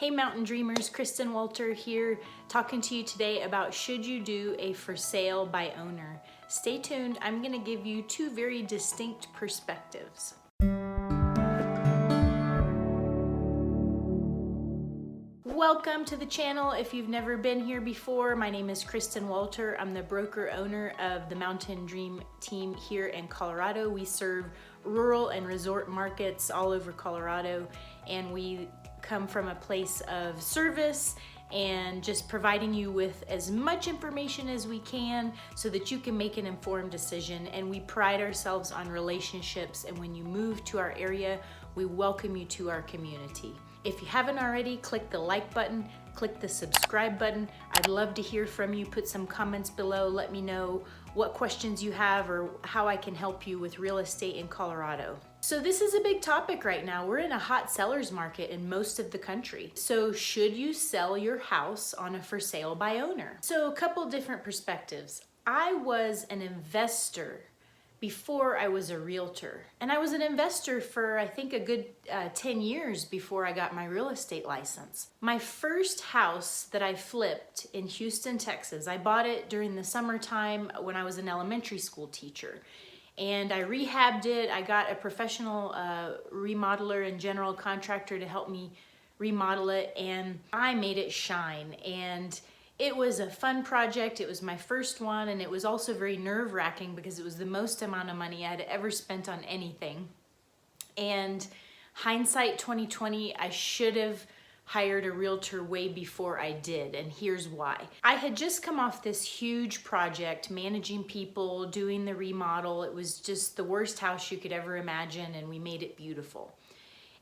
Hey Mountain Dreamers, Kristen Walter here, talking to you today about should you do a for sale by owner. Stay tuned, I'm going to give you two very distinct perspectives. Welcome to the channel. If you've never been here before, my name is Kristen Walter. I'm the broker owner of the Mountain Dream team here in Colorado. We serve rural and resort markets all over Colorado, and we come from a place of service and just providing you with as much information as we can so that you can make an informed decision. And we pride ourselves on relationships, and when you move to our area, we welcome you to our community. If you haven't already, click the like button, click the subscribe button. I'd love to hear from you. Put some comments below. Let me know what questions you have or how I can help you with real estate in Colorado. So this is a big topic right now. We're in a hot seller's market in most of the country. So should you sell your house on a for sale by owner? So a couple different perspectives. I was an investor before I was a realtor. And I was an investor for, I think, a good 10 years before I got my real estate license. My first house that I flipped in Houston, Texas, I bought it during the summertime when I was an elementary school teacher. And I rehabbed it. I got a professional remodeler and general contractor to help me remodel it, and I made it shine. And it was a fun project. It was my first one, and it was also very nerve-wracking because it was the most amount of money I had ever spent on anything. And hindsight 2020, I should have hired a realtor way before I did, and here's why. I had just come off this huge project, managing people, doing the remodel. It was just the worst house you could ever imagine, and we made it beautiful.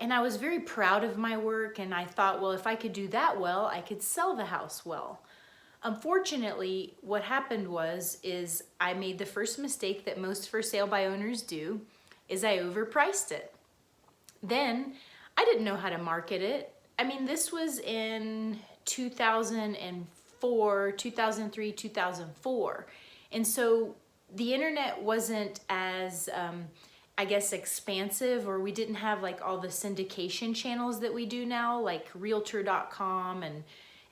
And I was very proud of my work, and I thought, well, if I could do that well, I could sell the house well. Unfortunately, what happened is I made the first mistake that most for sale by owners do, is I overpriced it. Then I didn't know how to market it. I mean, this was in 2004, 2003, 2004. And so the internet wasn't as, I guess, expansive, or we didn't have like all the syndication channels that we do now, like realtor.com and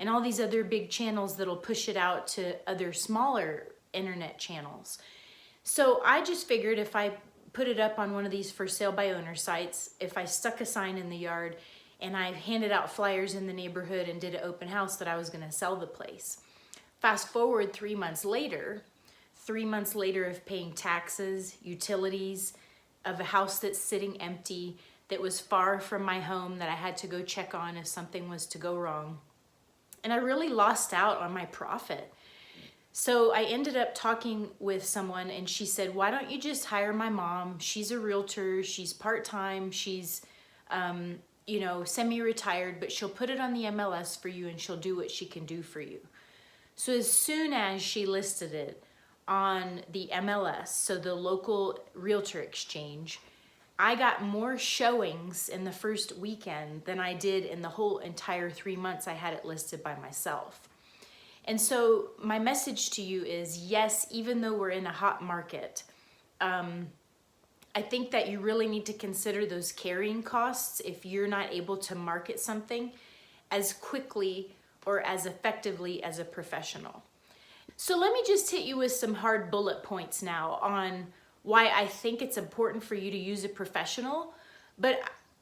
all these other big channels that'll push it out to other smaller internet channels. So I just figured if I put it up on one of these for sale by owner sites, if I stuck a sign in the yard and I handed out flyers in the neighborhood and did an open house, that I was gonna sell the place. Fast forward 3 months later of paying taxes, utilities, of a house that's sitting empty, that was far from my home, that I had to go check on if something was to go wrong. And I really lost out on my profit. So I ended up talking with someone, and she said, why don't you just hire my mom? She's a realtor, she's part-time, she's semi-retired, but she'll put it on the MLS for you and she'll do what she can do for you. So as soon as she listed it on the MLS, so the local realtor exchange, I got more showings in the first weekend than I did in the whole entire 3 months I had it listed by myself. And so my message to you is, yes, even though we're in a hot market, I think that you really need to consider those carrying costs if you're not able to market something as quickly or as effectively as a professional. So let me just hit you with some hard bullet points now on why I think it's important for you to use a professional. But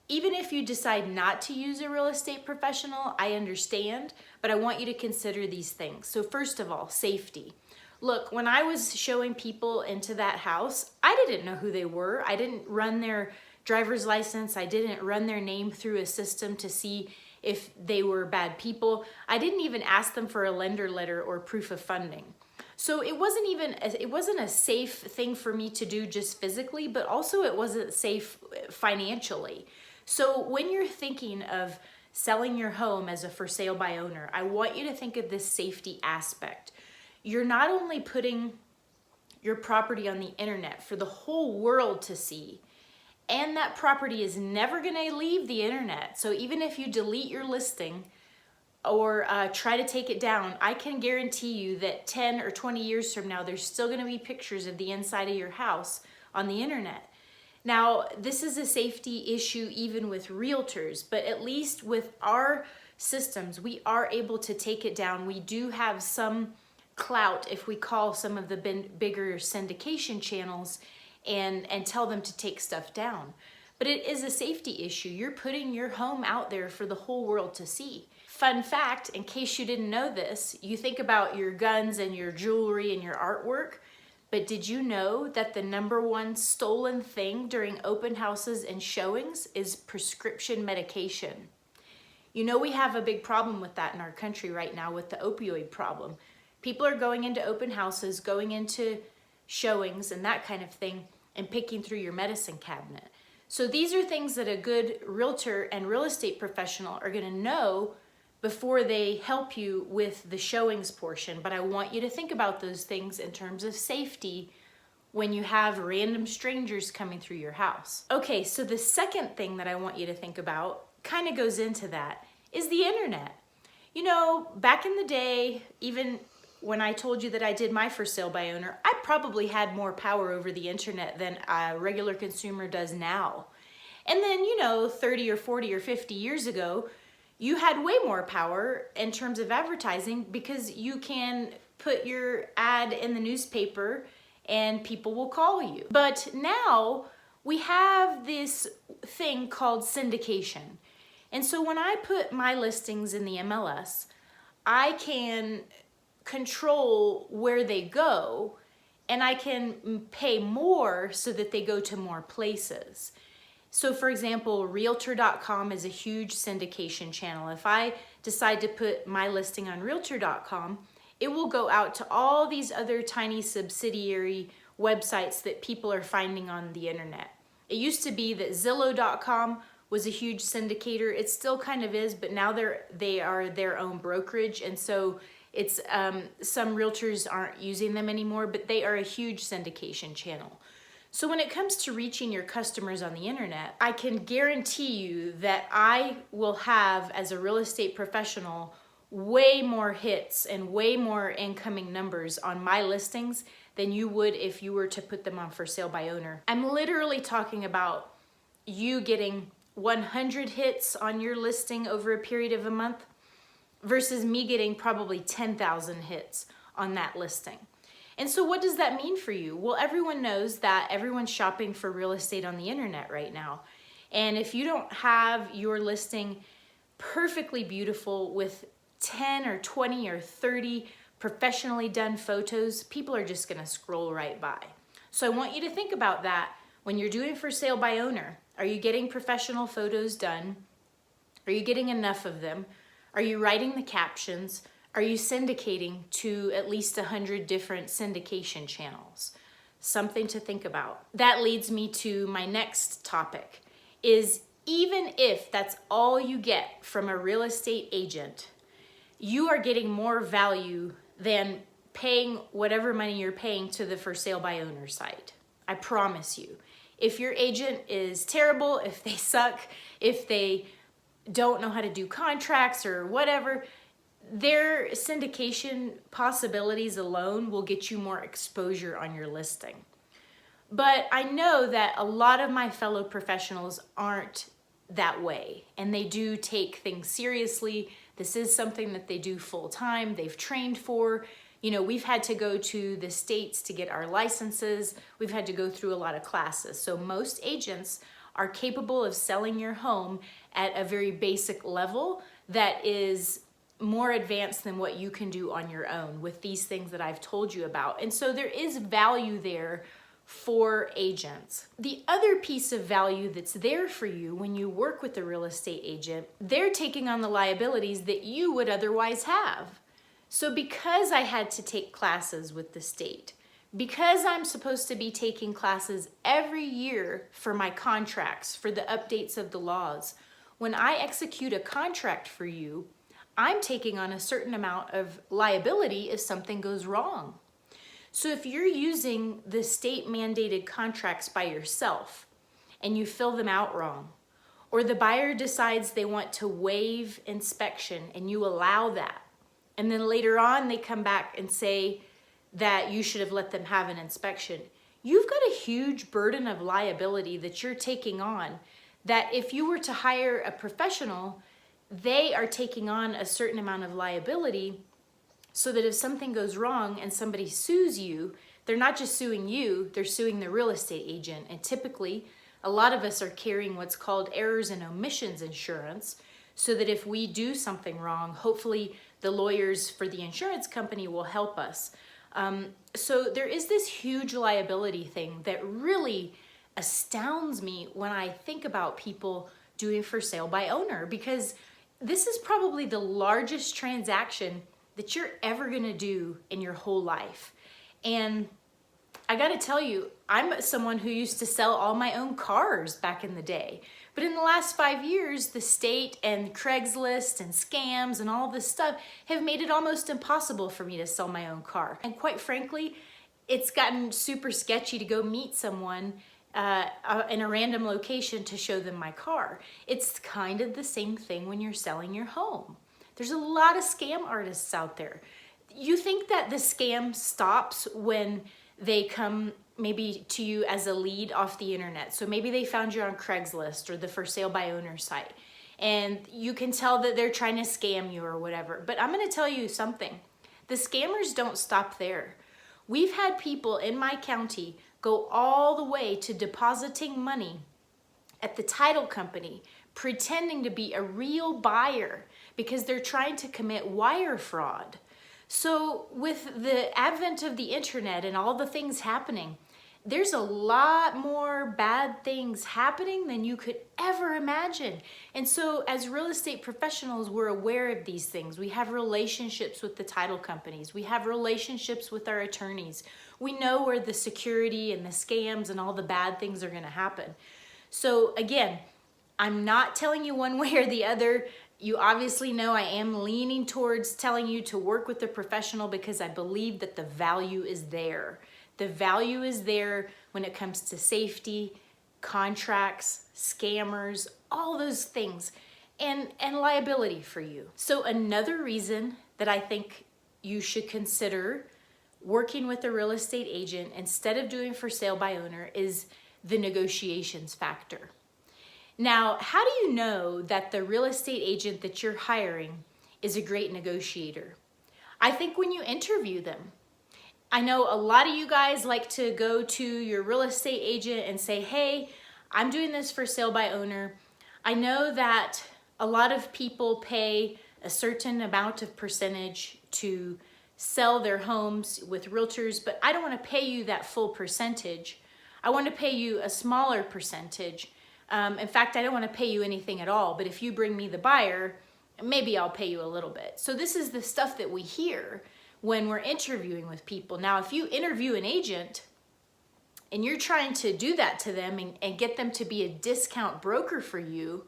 even if you decide not to use a real estate professional, I understand, but I want you to consider these things. So first of all, safety. Look, when I was showing people into that house, I didn't know who they were. I didn't run their driver's license. I didn't run their name through a system to see if they were bad people. I didn't even ask them for a lender letter or proof of funding. So it wasn't a safe thing for me to do just physically, but also it wasn't safe financially. So when you're thinking of selling your home as a for sale by owner, I want you to think of this safety aspect. You're not only putting your property on the internet for the whole world to see, and that property is never gonna leave the internet. So even if you delete your listing or try to take it down, I can guarantee you that 10 or 20 years from now, there's still gonna be pictures of the inside of your house on the internet. Now, this is a safety issue even with realtors, but at least with our systems, we are able to take it down. We do have some clout if we call some of the bigger syndication channels and tell them to take stuff down. But it is a safety issue. You're putting your home out there for the whole world to see. Fun fact, in case you didn't know this, you think about your guns and your jewelry and your artwork, but did you know that the #1 stolen thing during open houses and showings is prescription medication? You know, we have a big problem with that in our country right now with the opioid problem. People are going into open houses, going into showings and that kind of thing, and picking through your medicine cabinet. So these are things that a good realtor and real estate professional are going to know before they help you with the showings portion. But I want you to think about those things in terms of safety when you have random strangers coming through your house. Okay, so the second thing that I want you to think about kind of goes into that is the internet. You know, back in the day, even when I told you that I did my for sale by owner, I probably had more power over the internet than a regular consumer does now. And then, you know, 30 or 40 or 50 years ago, you had way more power in terms of advertising because you can put your ad in the newspaper and people will call you. But now we have this thing called syndication. And so when I put my listings in the MLS, I can control where they go and I can pay more so that they go to more places. So for example, Realtor.com is a huge syndication channel. If I decide to put my listing on Realtor.com, it will go out to all these other tiny subsidiary websites that people are finding on the internet. It used to be that Zillow.com was a huge syndicator. It still kind of is, but now they are their own brokerage, and so it's some realtors aren't using them anymore, but they are a huge syndication channel. So when it comes to reaching your customers on the internet, I can guarantee you that I will have, as a real estate professional, way more hits and way more incoming numbers on my listings than you would if you were to put them on for sale by owner. I'm literally talking about you getting 100 hits on your listing over a period of a month versus me getting probably 10,000 hits on that listing. And so what does that mean for you? Well, everyone knows that everyone's shopping for real estate on the internet right now. And if you don't have your listing perfectly beautiful with 10 or 20 or 30 professionally done photos, people are just gonna scroll right by. So I want you to think about that when you're doing for sale by owner. Are you getting professional photos done? Are you getting enough of them? Are you writing the captions? Are you syndicating to at least 100 different syndication channels? Something to think about. That leads me to my next topic, is even if that's all you get from a real estate agent, you are getting more value than paying whatever money you're paying to the for sale by owner site. I promise you. If your agent is terrible, if they suck, if they don't know how to do contracts or whatever, their syndication possibilities alone will get you more exposure on your listing. But I know that a lot of my fellow professionals aren't that way, and they do take things seriously. This is something that they do full time, they've trained for. You know, we've had to go to the states to get our licenses. We've had to go through a lot of classes. So most agents are capable of selling your home at a very basic level that is more advanced than what you can do on your own with these things that I've told you about. And so there is value there for agents. The other piece of value that's there for you when you work with a real estate agent, they're taking on the liabilities that you would otherwise have. So because I had to take classes with the state, because I'm supposed to be taking classes every year for my contracts, for the updates of the laws, when I execute a contract for you, I'm taking on a certain amount of liability if something goes wrong. So if you're using the state mandated contracts by yourself and you fill them out wrong, or the buyer decides they want to waive inspection and you allow that, and then later on they come back and say that you should have let them have an inspection, you've got a huge burden of liability that you're taking on, that if you were to hire a professional, they are taking on a certain amount of liability so that if something goes wrong and somebody sues you, they're not just suing you, they're suing the real estate agent. And typically, a lot of us are carrying what's called errors and omissions insurance, so that if we do something wrong, hopefully the lawyers for the insurance company will help us. So there is this huge liability thing that really astounds me when I think about people doing for sale by owner, because this is probably the largest transaction that you're ever gonna do in your whole life. And I gotta tell you, I'm someone who used to sell all my own cars back in the day. But in the last 5 years, the state and Craigslist and scams and all this stuff have made it almost impossible for me to sell my own car. And quite frankly, it's gotten super sketchy to go meet someone in a random location to show them my car. It's kind of the same thing when you're selling your home. There's a lot of scam artists out there. You think that the scam stops when they come maybe to you as a lead off the internet. So maybe they found you on Craigslist or the for sale by owner site, and you can tell that they're trying to scam you or whatever. But I'm gonna tell you something. The scammers don't stop there. We've had people in my county go all the way to depositing money at the title company, pretending to be a real buyer because they're trying to commit wire fraud. So with the advent of the internet and all the things happening, there's a lot more bad things happening than you could ever imagine. And so as real estate professionals, we're aware of these things. We have relationships with the title companies. We have relationships with our attorneys. We know where the security and the scams and all the bad things are gonna happen. So again, I'm not telling you one way or the other. You obviously know I am leaning towards telling you to work with a professional because I believe that the value is there. The value is there when it comes to safety, contracts, scammers, all those things, and liability for you. So another reason that I think you should consider working with a real estate agent instead of doing for sale by owner is the negotiations factor. Now, how do you know that the real estate agent that you're hiring is a great negotiator? I think when you interview them. I know a lot of you guys like to go to your real estate agent and say, hey, I'm doing this for sale by owner. I know that a lot of people pay a certain amount of percentage to sell their homes with realtors, but I don't want to pay you that full percentage. I want to pay you a smaller percentage. In fact, I don't want to pay you anything at all, but if you bring me the buyer, maybe I'll pay you a little bit. So this is the stuff that we hear when we're interviewing with people. Now, if you interview an agent and you're trying to do that to them and get them to be a discount broker for you,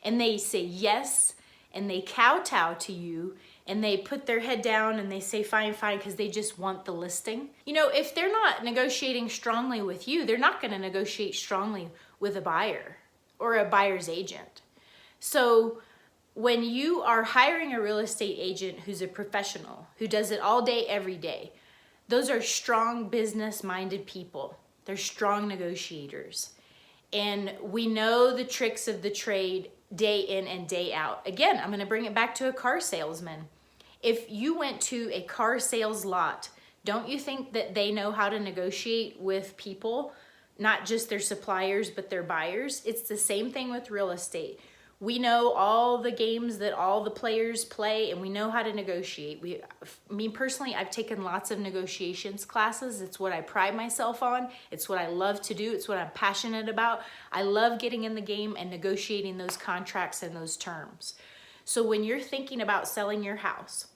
and they say yes, and they kowtow to you, and they put their head down and they say fine, fine, because they just want the listing. You know, if they're not negotiating strongly with you, they're not gonna negotiate strongly with a buyer or a buyer's agent. So when you are hiring a real estate agent who's a professional, who does it all day, every day, those are strong business-minded people. They're strong negotiators. And we know the tricks of the trade day in and day out. Again, I'm gonna bring it back to a car salesman. If you went to a car sales lot, don't you think that they know how to negotiate with people, not just their suppliers, but their buyers? It's the same thing with real estate. We know all the games that all the players play, and we know how to negotiate. Me personally, I've taken lots of negotiations classes. It's what I pride myself on. It's what I love to do. It's what I'm passionate about. I love getting in the game and negotiating those contracts and those terms. So when you're thinking about selling your house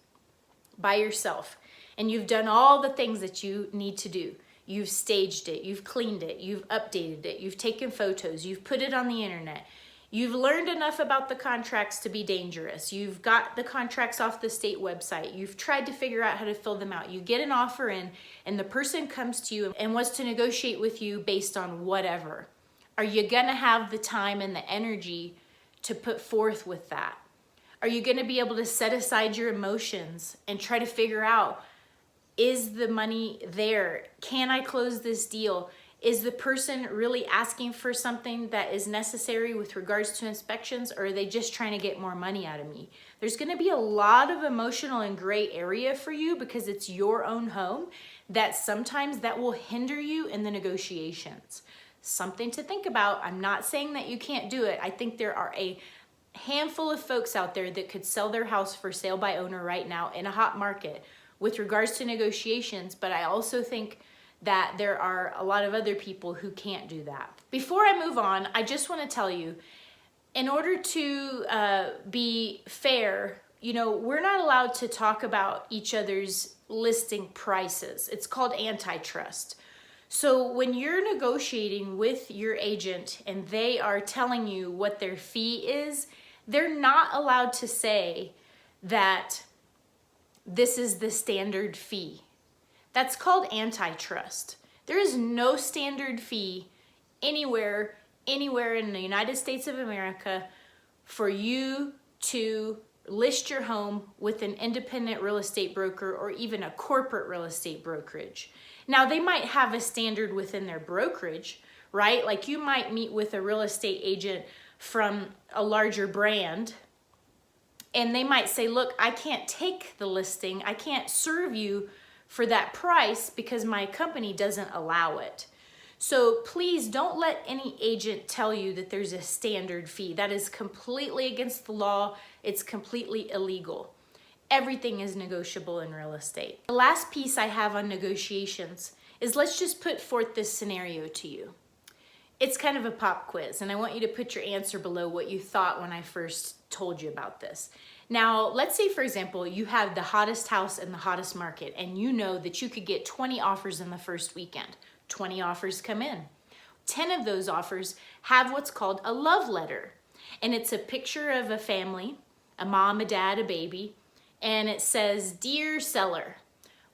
by yourself, and you've done all the things that you need to do, you've staged it, you've cleaned it, you've updated it, you've taken photos, you've put it on the internet, you've learned enough about the contracts to be dangerous. You've got the contracts off the state website. You've tried to figure out how to fill them out. You get an offer in, and the person comes to you and wants to negotiate with you based on whatever. Are you gonna have the time and the energy to put forth with that? Are you gonna be able to set aside your emotions and try to figure out, is the money there? Can I close this deal? Is the person really asking for something that is necessary with regards to inspections, or are they just trying to get more money out of me? There's gonna be a lot of emotional and gray area for you because it's your own home, that sometimes that will hinder you in the negotiations. Something to think about. I'm not saying that you can't do it. I think there are a handful of folks out there that could sell their house for sale by owner right now in a hot market with regards to negotiations, but I also think that there are a lot of other people who can't do that. Before I move on, I just want to tell you, in order to be fair, you know, we're not allowed to talk about each other's listing prices. It's called antitrust. So when you're negotiating with your agent and they are telling you what their fee is, they're not allowed to say that this is the standard fee. That's called antitrust. There is no standard fee anywhere in the United States of America for you to list your home with an independent real estate broker or even a corporate real estate brokerage. Now, they might have a standard within their brokerage, right? Like you might meet with a real estate agent from a larger brand, and they might say, look, I can't take the listing. I can't serve you for that price because my company doesn't allow it. So please don't let any agent tell you that there's a standard fee. That is completely against the law. It's completely illegal. Everything is negotiable in real estate. The last piece I have on negotiations is, let's just put forth this scenario to you. It's kind of a pop quiz, and I want you to put your answer below what you thought when I first told you about this. Now, let's say, for example, you have the hottest house in the hottest market, and you know that you could get 20 offers in the first weekend. 20 offers come in. 10 of those offers have what's called a love letter, and it's a picture of a family, a mom, a dad, a baby, and it says, "Dear seller,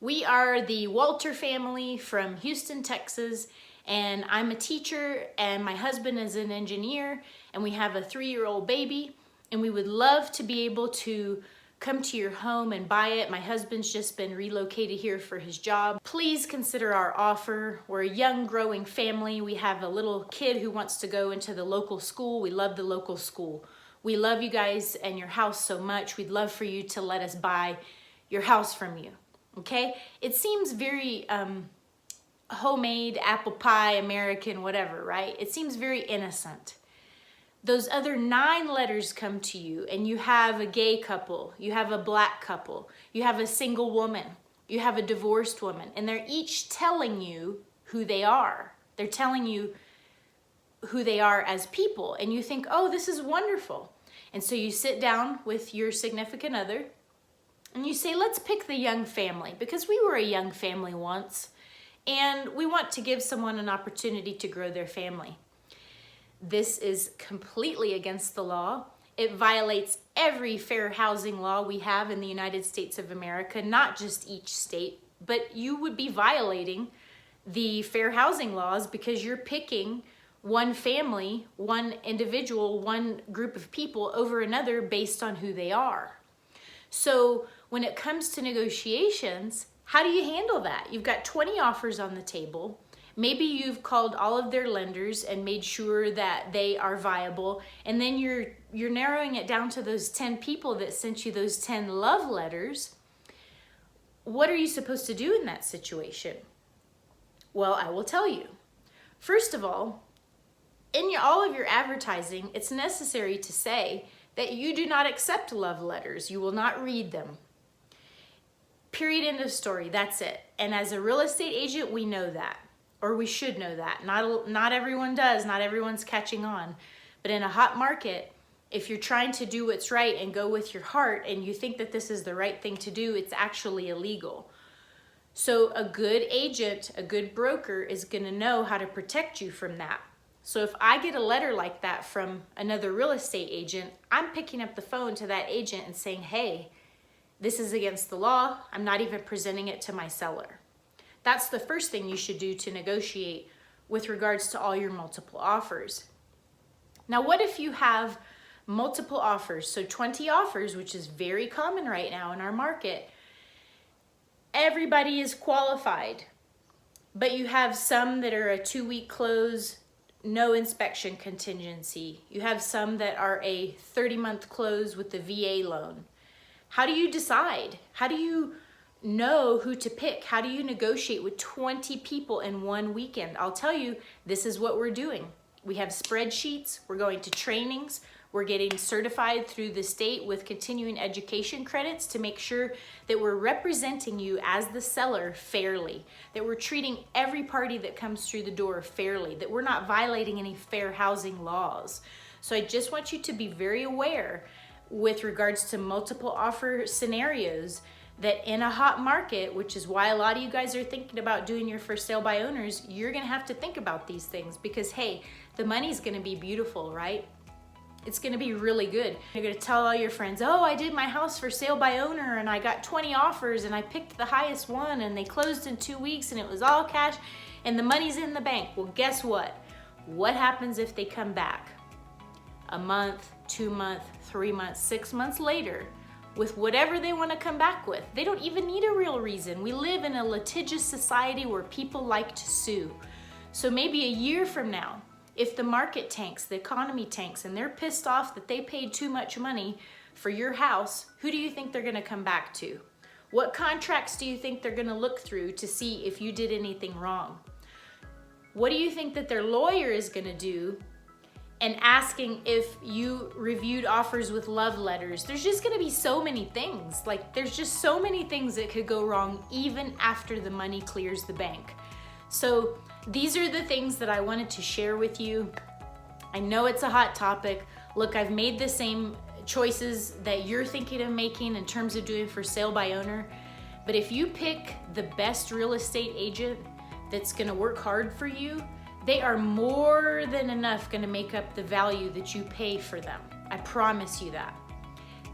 we are the Walter family from Houston, Texas, and I'm a teacher, and my husband is an engineer, and we have a 3-year-old baby, and we would love to be able to come to your home and buy it. My husband's just been relocated here for his job. Please consider our offer. We're a young, growing family. We have a little kid who wants to go into the local school. We love the local school. We love you guys and your house so much. We'd love for you to let us buy your house from you." Okay? It seems very homemade, apple pie, American, whatever, right? It seems very innocent. Those other 9 letters come to you, and you have a gay couple, you have a black couple, you have a single woman, you have a divorced woman, and they're each telling you who they are. They're telling you who they are as people, and you think, oh, this is wonderful. And so you sit down with your significant other, and you say, let's pick the young family, because we were a young family once, and we want to give someone an opportunity to grow their family. This is completely against the law. It violates every fair housing law we have in the United States of America, not just each state, but you would be violating the fair housing laws because you're picking one family, one individual, one group of people over another based on who they are. So when it comes to negotiations, how do you handle that? You've got 20 offers on the table. Maybe you've called all of their lenders and made sure that they are viable, and then you're narrowing it down to those 10 people that sent you those 10 love letters. What are you supposed to do in that situation? Well, I will tell you. First of all, in all of your advertising, it's necessary to say that you do not accept love letters. You will not read them. Period, end of story. That's it. And as a real estate agent, we know that. Or we should know that. Not everyone does. Not everyone's catching on. But in a hot market, if you're trying to do what's right and go with your heart and you think that this is the right thing to do, it's actually illegal. So a good agent, a good broker is going to know how to protect you from that. So if I get a letter like that from another real estate agent, I'm picking up the phone to that agent and saying, hey, this is against the law. I'm not even presenting it to my seller. That's the first thing you should do to negotiate with regards to all your multiple offers. Now, what if you have multiple offers? So 20 offers, which is very common right now in our market. Everybody is qualified. But you have some that are a 2-week close, no inspection contingency. You have some that are a 30-month close with the VA loan. How do you decide? How do you know who to pick? How do you negotiate with 20 people in one weekend? I'll tell you, this is what we're doing. We have spreadsheets, we're going to trainings, we're getting certified through the state with continuing education credits to make sure that we're representing you as the seller fairly, that we're treating every party that comes through the door fairly, that we're not violating any fair housing laws. So I just want you to be very aware with regards to multiple offer scenarios that in a hot market, which is why a lot of you guys are thinking about doing your for sale by owners, you're gonna have to think about these things because hey, the money's gonna be beautiful, right? It's gonna be really good. You're gonna tell all your friends, oh, I did my house for sale by owner and I got 20 offers and I picked the highest one and they closed in 2 weeks and it was all cash and the money's in the bank. Well, guess what? What happens if they come back a month, 2 months, 3 months, 6 months later with whatever they wanna come back with? They don't even need a real reason. We live in a litigious society where people like to sue. So maybe a year from now, if the market tanks, the economy tanks, and they're pissed off that they paid too much money for your house, who do you think they're gonna come back to? What contracts do you think they're gonna look through to see if you did anything wrong? What do you think that their lawyer is gonna do and asking if you reviewed offers with love letters? There's just gonna be so many things. Like, there's just so many things that could go wrong even after the money clears the bank. So these are the things that I wanted to share with you. I know it's a hot topic. Look, I've made the same choices that you're thinking of making in terms of doing for sale by owner. But if you pick the best real estate agent that's gonna work hard for you, they are more than enough gonna make up the value that you pay for them. I promise you that.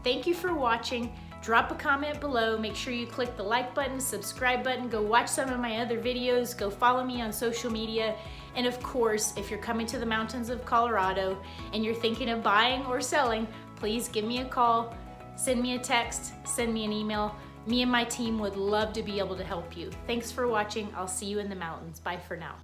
Thank you for watching. Drop a comment below. Make sure you click the like button, subscribe button, go watch some of my other videos, go follow me on social media. And of course, if you're coming to the mountains of Colorado and you're thinking of buying or selling, please give me a call, send me a text, send me an email. Me and my team would love to be able to help you. Thanks for watching. I'll see you in the mountains. Bye for now.